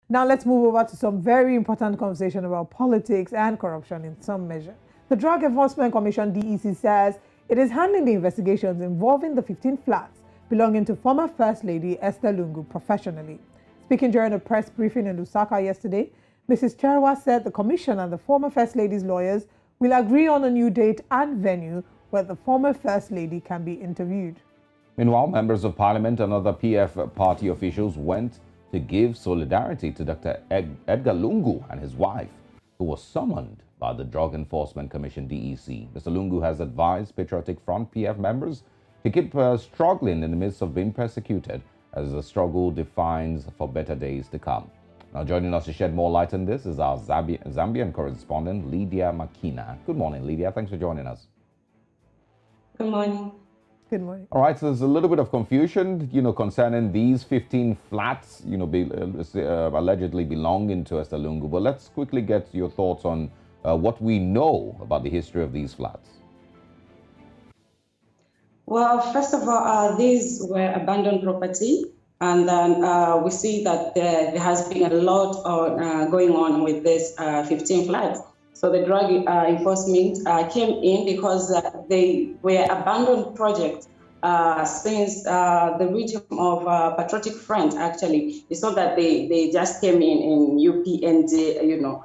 Now let's move over to some very important conversation about politics and corruption in some measure. The Drug Enforcement Commission (DEC) says it is handling the investigations involving the 15 flats belonging to former First Lady Esther Lungu professionally. Speaking during a press briefing in Lusaka yesterday, Mrs. CHIRWA said the commission and the former First Lady's lawyers will agree on a new date and venue where the former First Lady can be interviewed. Meanwhile, members of parliament and other PF party officials went to give solidarity to Dr. Edgar Lungu and his wife, who was summoned by the Drug Enforcement Commission (DEC). Mr. Lungu has advised Patriotic Front PF members to keep struggling in the midst of being persecuted as the struggle defines for better days to come. Now, joining us to shed more light on this is our Zambian correspondent, Lydia Makina. Good morning, Lydia. Thanks for joining us. Good morning. Good morning. All right, so there's a little bit of confusion, concerning these 15 flats, allegedly belonging to Esther Lungu. But let's quickly get your thoughts on what we know about the history of these flats. Well, first of all, these were abandoned property. And then we see that there has been a lot going on with this 15 flats. So the drug enforcement came in because they were abandoned projects since the region of Patriotic Front, actually. It's not that they just came in UPND,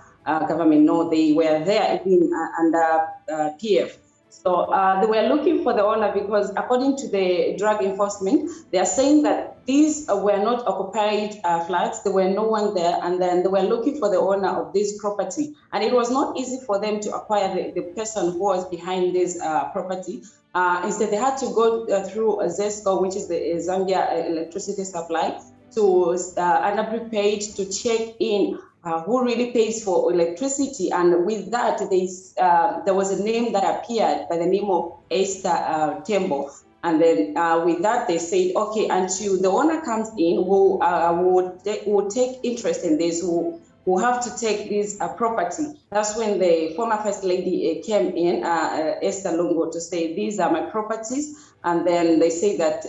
government. No, they were there even under PF. So they were looking for the owner because according to the drug enforcement, they are saying that these were not occupied flats. There were no one there. And then they were looking for the owner of this property. And it was not easy for them to acquire the person who was behind this property. Instead, they had to go through ZESCO, which is the Zambia electricity supply, to under prepaid to check in who really pays for electricity. And with that, there was a name that appeared by the name of Esther Tembo. And then with that, they said, okay, until the owner comes in, who would take interest in this, who have to take this property. That's when the former First Lady came in, Esther Lungu, to say, these are my properties. And then they say that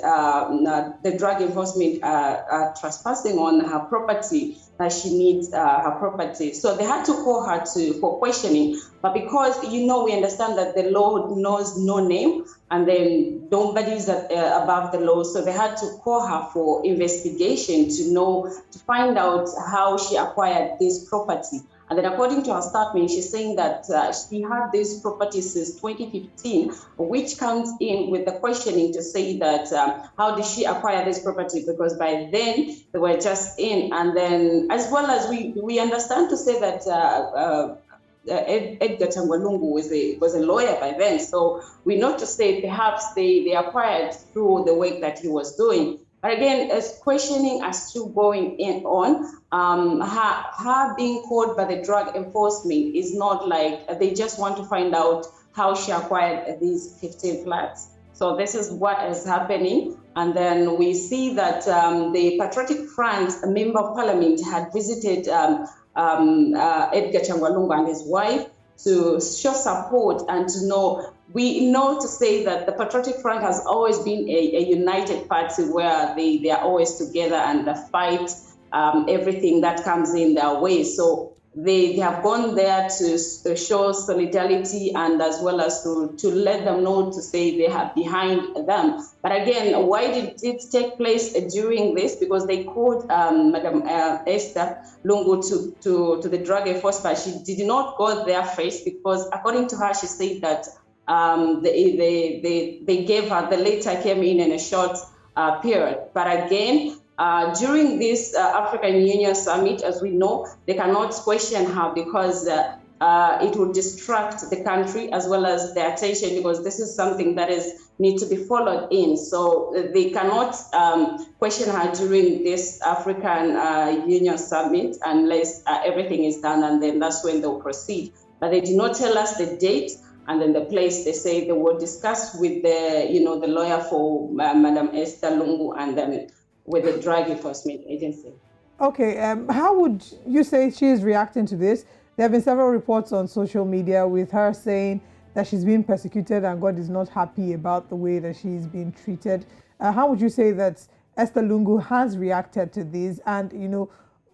the drug enforcement are trespassing on her property, that she needs her property. So they had to call her for questioning. But because, we understand that the law knows no name, and then nobody's above the law. So they had to call her for investigation to find out how she acquired this property. And then according to her statement, she's saying that she had this property since 2015, which comes in with the questioning to say that how did she acquire this property? Because by then they were just in. And then as well as we understand to say that Edgar Lungu was a lawyer by then. So we know to say perhaps they acquired through the work that he was doing. But again, as questioning are still going on, her being called by the drug enforcement is not like they just want to find out how she acquired these 15 flats. So this is what is happening. And then we see that the Patriotic Front, a member of parliament, had visited Edgar Lungu and his wife to show support and to know. We know to say that the Patriotic Front has always been a united party where they are always together and fight everything that comes in their way. So they have gone there to show solidarity and as well as to let them know to say they are behind them. But again, why did it take place during this? Because they called Madam Esther Lungu to the drug enforcement. She did not go there first because according to her, she said that they gave her, the letter came in a short period. But again, during this African Union summit, as we know, they cannot question her because it would distract the country as well as the attention, because this is something that need to be followed in. So they cannot question her during this African Union summit unless everything is done, and then that's when they'll proceed. But they did not tell us the date. And then the place, they say they will discuss with the lawyer for Madam Esther Lungu and then with the Drug Enforcement Agency. Okay, how would you say she is reacting to this? There have been several reports on social media with her saying that she's being persecuted and God is not happy about the way that she's being treated. How would you say that Esther Lungu has reacted to this? And,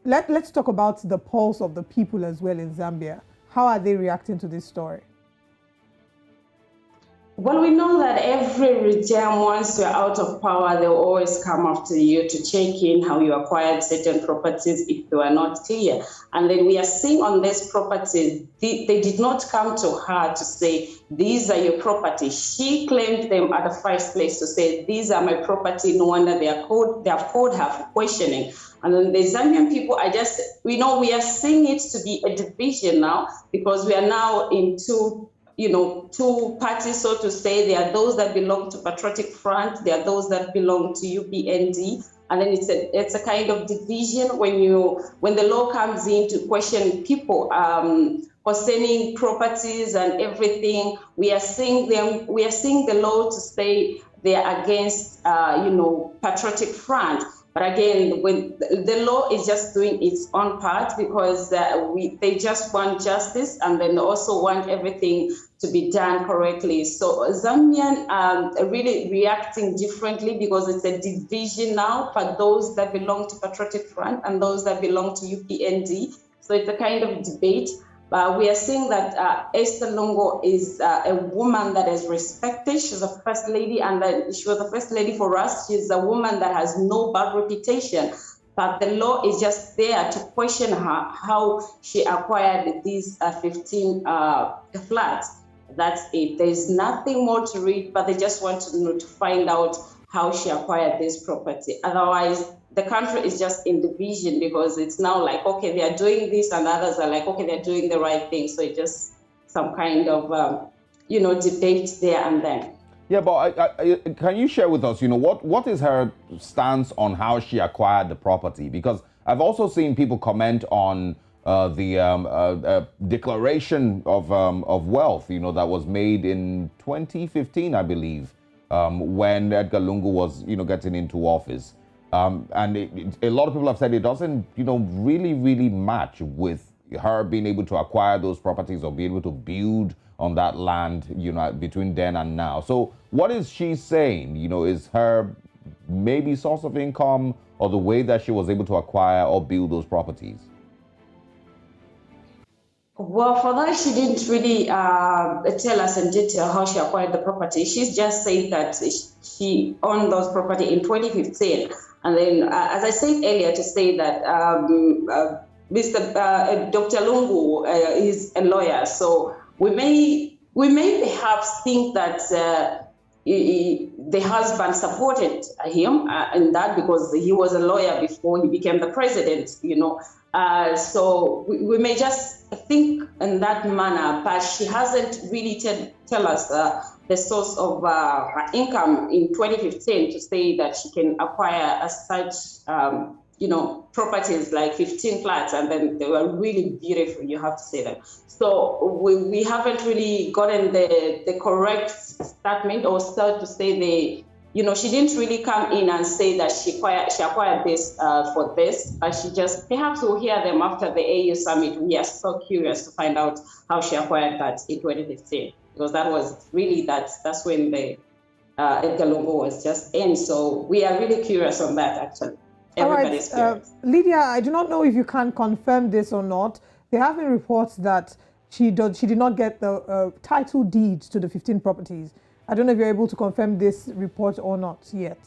let's talk about the pulse of the people as well in Zambia. How are they reacting to this story? Well, we know that every regime, once you're out of power, they'll always come after you to check in how you acquired certain properties if they were not clear. And then we are seeing on these properties, they did not come to her to say, these are your property. She claimed them at the first place to say, these are my property. No wonder they have called her for questioning. And then the Zambian people are just, we are seeing it to be a division now, because we are now in two parties, so to say. There are those that belong to Patriotic Front, there are those that belong to UPND, and then it's a kind of division when the law comes in to question people concerning properties and everything. We are seeing the law to say they are against Patriotic Front. But again, when the law is just doing its own part, because they just want justice, and then also want everything to be done correctly. So Zambian are really reacting differently, because it's a division now for those that belong to Patriotic Front and those that belong to UPND. So it's a kind of debate. But we are seeing that Esther Lungu is a woman that is respected. She's a first lady, and she was a first lady for us. She's a woman that has no bad reputation. But the law is just there to question her, how she acquired these 15 flats. That's it. There's nothing more to read, but they just want to find out how she acquired this property. Otherwise, the country is just in division, because it's now like, okay, they are doing this, and others are like, okay, they're doing the right thing. So it's just some kind of, debate there and then. Yeah, but can you share with us, what is her stance on how she acquired the property? Because I've also seen people comment on the declaration of wealth, that was made in 2015, I believe, when Edgar Lungu was, getting into office. And a lot of people have said it doesn't, really match with her being able to acquire those properties or be able to build on that land, between then and now. So what is she saying? Is her maybe source of income or the way that she was able to acquire or build those properties? Well, for that, she didn't really tell us in detail how she acquired the property. She's just said that she owned those property in 2015. And then, as I said earlier, to say that Dr. Lungu is a lawyer, so we may perhaps think that the husband supported him in that, because he was a lawyer before he became the president, so we may just think in that manner, but she hasn't really tell us the source of her income in 2015 to say that she can acquire such, properties like 15 flats, and then they were really beautiful, you have to say that. So we haven't really gotten the correct statement or start to say she didn't really come in and say that she acquired this for this, but she just, perhaps we'll hear them after the AU summit. We are so curious to find out how she acquired that in 2015, because that was really, that's when the Edgar Lungu was just in. So we are really curious on that, actually. Everybody's curious. Lydia, I do not know if you can confirm this or not. There have been reports that she did not get the title deeds to the 15 properties. I don't know if you're able to confirm this report or not yet.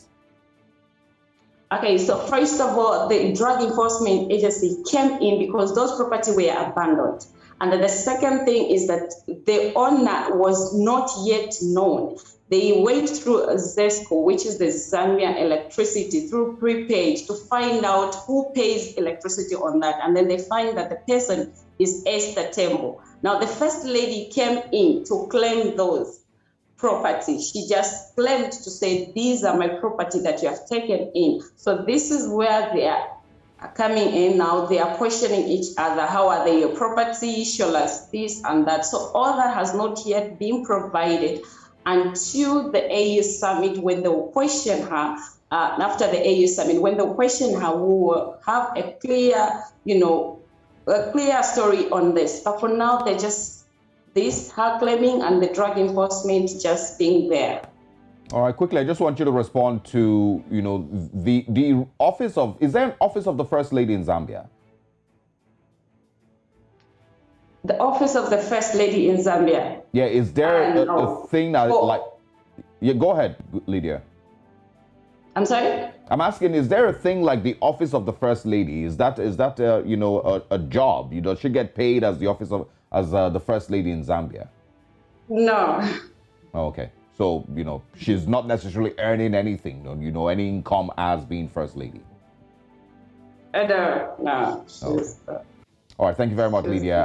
Okay, so first of all, the Drug Enforcement Agency came in because those properties were abandoned. And then the second thing is that the owner was not yet known. They went through ZESCO, which is the Zambian electricity, through prepaid to find out who pays electricity on that. And then they find that the person is Esther Tembo. Now, the first lady came in to claim those property. She just claimed to say, these are my property that you have taken in. So this is where they are coming in now. They are questioning each other. How are they your property? Show us this and that. So all that has not yet been provided until the AU summit, when they will question her. After the AU summit, when they will question her, we will have a clear, a clear story on this. But for now, they're just her claiming and the drug enforcement just being there. All right, quickly, I just want you to respond to, the office of, is there an office of the First Lady in Zambia? The office of the First Lady in Zambia. Yeah, is there a thing that like... Yeah, go ahead, Lydia. I'm sorry? I'm asking, is there a thing like the office of the First Lady? Is that you know, a job? Does she get paid as the office of the First Lady in Zambia? No. Oh, okay. So, you know, she's not necessarily earning anything, you know, any income as being First Lady. No. All right, thank you very much, Lydia.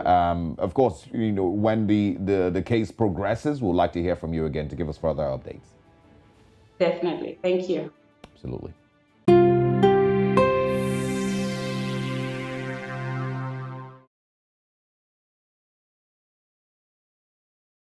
Of course, you know, when the case progresses, we'd like to hear from you again to give us further updates. Definitely. Thank you. Absolutely.